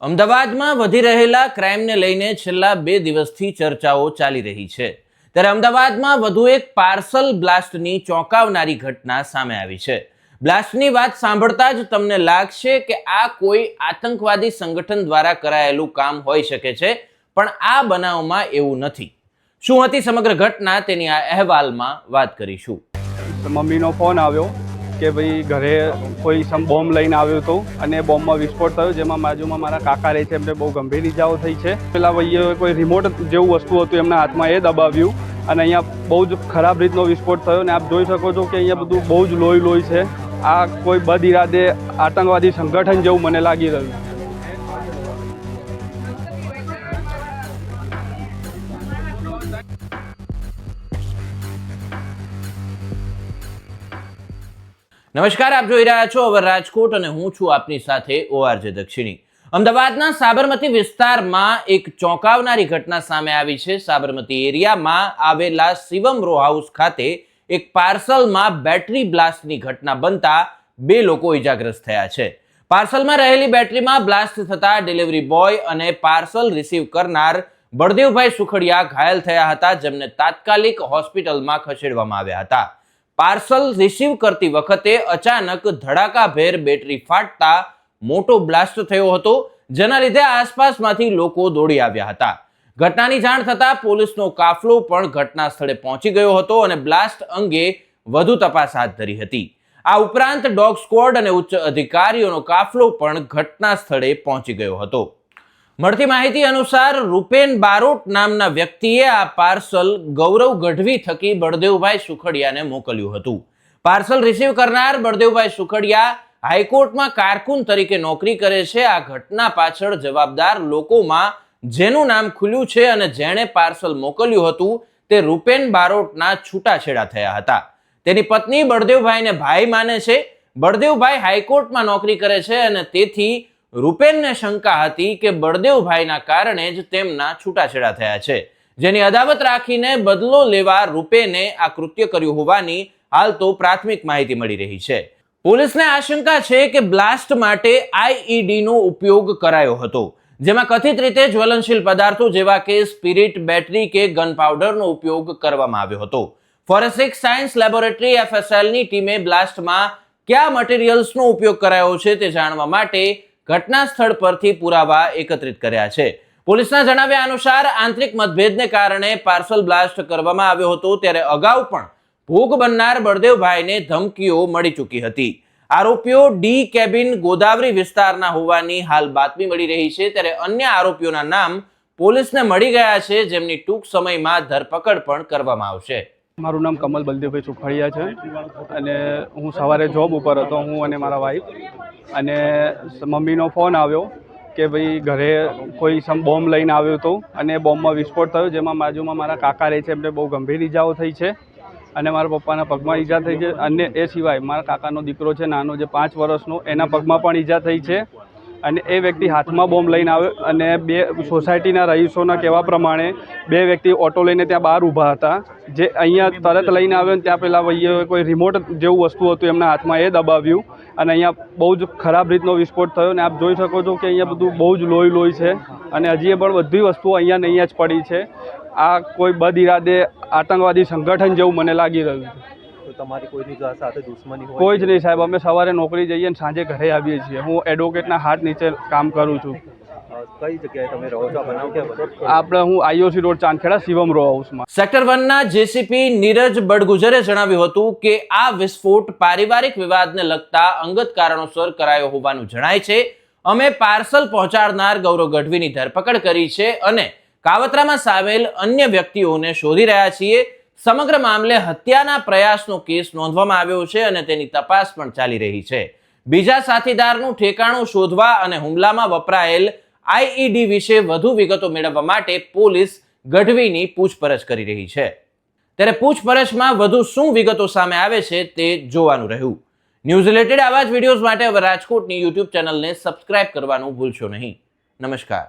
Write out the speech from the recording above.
અમદાવાદમાં વધી રહેલા ક્રાઇમને લઈને છેલ્લા 2 દિવસથી ચર્ચાઓ ચાલી રહી છે. ત્યારે અમદાવાદમાં વધુ એક પાર્સલ બ્લાસ્ટની ચોંકાવનારી ઘટના સામે આવી છે. બ્લાસ્ટની વાત સાંભળતા જ તમને લાગશે કે આ કોઈ આતંકવાદી સંગઠન દ્વારા કરાયેલું કામ હોઈ શકે છે, પણ આ બનાવમાં એવું નથી. શું હતી સમગ્ર ઘટના તેની આ અહેવાલમાં વાત કરીશું. મમ્મીનો ફોન આવ્યો કે ભાઈ ઘરે કોઈ બોમ્બ લઈને આવ્યો હતો અને બોમ્બમાં વિસ્ફોટ થયો, જેમાં બાજુમાં મારા કાકા રહે છે, એમને બહુ ગંભીર ઇજાઓ થઈ છે. પેલા ભાઈએ કોઈ રિમોટ જેવું વસ્તુ હતું એમના હાથમાં, એ દબાવ્યું અને અહીંયા બહુ જ ખરાબ રીતનો વિસ્ફોટ થયો. અને આપ જોઈ શકો છો કે અહીંયા બધું બહુ જ લોહી છે. આ કોઈ બદ ઇરાદે આતંકવાદી સંગઠન જેવું મને લાગી રહ્યું. નમસ્કાર, આપ જોઈ રહ્યા છો અવર રાજકોટ અને હું છું આપની સાથે ORJ દક્ષિણી. અમદાવાદના સાબરમતી વિસ્તારમાં એક ચોંકાવનારી ઘટના સામે આવી છે. સાબરમતી એરિયામાં આવેલા શિવમ રો હાઉસ ખાતે એક પાર્સલમાં બેટરી બ્લાસ્ટની ઘટના બનતા 2 લોકો ઇજાગ્રસ્ત થયા છે. પાર્સલમાં રહેલી બેટરીમાં બ્લાસ્ટ થતા ડિલિવરી બોય અને પાર્સલ રિસીવ કરનાર બળદેવભાઈ સુખડિયા ઘાયલ થયા હતા, જેમને તાત્કાલિક હોસ્પિટલમાં ખસેડવામાં આવ્યા હતા. પાર્સલ રિસીવ કરતી વખતે અચાનક ધડાકાભેર બેટરી ફાટતા મોટો બ્લાસ્ટ થયો હતો, જેના લીધે આસપાસમાંથી લોકો દોડી આવ્યા હતા. ઘટનાની જાણ થતા પોલીસનો કાફલો પણ ઘટના સ્થળે પહોંચી ગયો હતો અને બ્લાસ્ટ અંગે વધુ તપાસ હાથ ધરી હતી. આ ઉપરાંત ડોગ સ્ક્વોડ અને ઉચ્ચ અધિકારીઓનો કાફલો પણ ઘટના સ્થળે પહોંચી ગયો હતો. મળતી માહિતી અનુસાર રૂપેન બારોટ નામના વ્યક્તિએ આ પાર્સલ ગૌરવ ગઢવી થકી બળદેવભાઈ સુખડિયાને મોકલ્યું હતું. પાર્સલ રિસીવ કરનાર બળદેવભાઈ સુખડિયા હાઈકોર્ટમાં કારકુન તરીકે નોકરી કરે છે. આ ઘટના પાછળ જવાબદાર લોકોમાં જેનું નામ ખુલ્યું છે અને જેણે પાર્સલ મોકલ્યું હતું તે રૂપેન બારોટના છૂટાછેડા થયા હતા. તેની પત્ની બળદેવભાઈને ભાઈ માને છે. બળદેવભાઈ હાઈકોર્ટમાં નોકરી કરે છે અને તેથી રૂપેનને શંકા હતી કે બળદેવભાઈના કારણે જ તેમના છૂટાછેડા થયા છે, જેની અદાવત રાખીને બદલો લેવા રૂપેને આ કૃત્ય કર્યું હોવાની હાલ તો પ્રાથમિક માહિતી મળી રહી છે. પોલીસને આશંકા છે કે બ્લાસ્ટ માટે IED નો ઉપયોગ કરાયો હતો, જેમાં કથિત રીતે જ્વલનશીલ પદાર્થો જેવા કે સ્પિરિટ, બેટરી કે ગન પાવડરનો ઉપયોગ કરવામાં આવ્યો હતો. ફોરેન્સિક સાયન્સ લેબોરેટરી FSL ની ટીમે બ્લાસ્ટમાં કયા મટીરિયલ્સનો ઉપયોગ કરાયો છે તે જાણવા માટે ઘટના સ્થળ પરથી પુરાવા એકત્રિત કર્યા છે. પોલીસના જણાવ્યા અનુસાર આંતરિક મતભેદને કારણે પાર્સલ બ્લાસ્ટ કરવામાં આવ્યો હતો. ત્યારે અગાઉ પણ ભોગ બનનાર બળદેવભાઈને ધમકીઓ મળી ચૂકી હતી. આરોપીઓ ડી કેબિન ગોદાવરી વિસ્તારના હોવાની હાલ બાતમી મળી રહી છે. ત્યારે અન્ય આરોપીઓના નામ પોલીસને મળી ગયા છે, જેમની ટૂંક સમયમાં ધરપકડ પણ કરવામાં આવશે. મારું નામ કમલ બલદેવભાઈ સુખડિયા છે અને હું સવારે જોબ ઉપર હતો, હું અને મારા વાઈફ. અને મમ્મીનો ફોન આવ્યો કે ભાઈ ઘરે કોઈ બોમ્બ લઈને આવ્યો હતો અને બોમ્બમાં વિસ્ફોટ થયો, જેમાં બાજુમાં મારા કાકા રહે છે, એમને બહુ ગંભીર ઇજાઓ થઈ છે અને મારા પપ્પાના પગમાં ઈજા થઈ છે. અને એ સિવાય મારા કાકાનો દીકરો છે નાનો, જે 5 વર્ષનો, એના પગમાં પણ ઈજા થઈ છે. અને એ વ્યક્તિ હાથમાં બોમ્બ લઈને આવ્યો અને 2 સોસાયટીના રહીશોના કહેવા પ્રમાણે 2 વ્યક્તિ ઓટો લઈને ત્યાં બહાર ઊભા હતા, જે અહીંયા તરત લઈને આવ્યો ને ત્યાં પેલા ભાઈએ કોઈ રિમોટ જેવું વસ્તુ હતું એમના હાથમાં, એ દબાવ્યું અને અહીંયા બહુ જ ખરાબ રીતનો વિસ્ફોટ થયો. અને આપ જોઈ શકો છો કે અહીંયા બધું બહુ જ લોહી છે અને હજી પણ બધી વસ્તુઓ અહીંયા ને અહીંયા જ પડી છે. આ કોઈ બદ ઇરાદે આતંકવાદી સંગઠન જેવું મને લાગી રહ્યું છે. તમારી કોઈની સાથે દુશ્મની હોય? કોઈ જ નહીં સાહેબ, અમે સવારે નોકરી જઈએ અને સાંજે ઘરે આવીએ છીએ. હું એડવોકેટના હાથ નીચે કામ કરું છું. કઈ જગ્યાએ તમે રહો છો? બનાવ ક્યાં? હું IOC road Chandkheda Shivam row હાઉસમાં. સેક્ટર 1 ના JCP નીરજ બડગુજરે જણાવ્યું હતું કે આ વિસ્ફોટ પારિવારિક વિવાદને લગતા અંગત કારણોસર કરાયો હોવાનું જણાય છે. અમે પાર્સલ પહોંચાડનાર ગૌરવ ગઢવીની ધરપકડ કરી છે અને કાવતરામાં સામેલ અન્ય વ્યક્તિઓને શોધી રહ્યા છીએ. સમગ્ર મામલે હત્યાના પ્રયાસનો કેસ નોંધવામાં આવ્યો છે અને તેની તપાસ પણ ચાલી રહી છે. બીજા સાથીદારનું ઠેકાણું શોધવા અને હુમલામાં વપરાયેલ IED વિશે વધુ વિગતો મેળવવા માટે પોલીસ ગઢવીની પૂછપરછ કરી રહી છે. ત્યારે પૂછપરછમાં વધુ શું વિગતો સામે આવે છે તે જોવાનું રહ્યું. ન્યૂઝ રિલેટેડ આવા જ વિડીયોઝ માટે હવે રાજકોટની YouTube ચેનલને સબસ્ક્રાઇબ કરવાનું ભૂલશો નહીં. નમસ્કાર.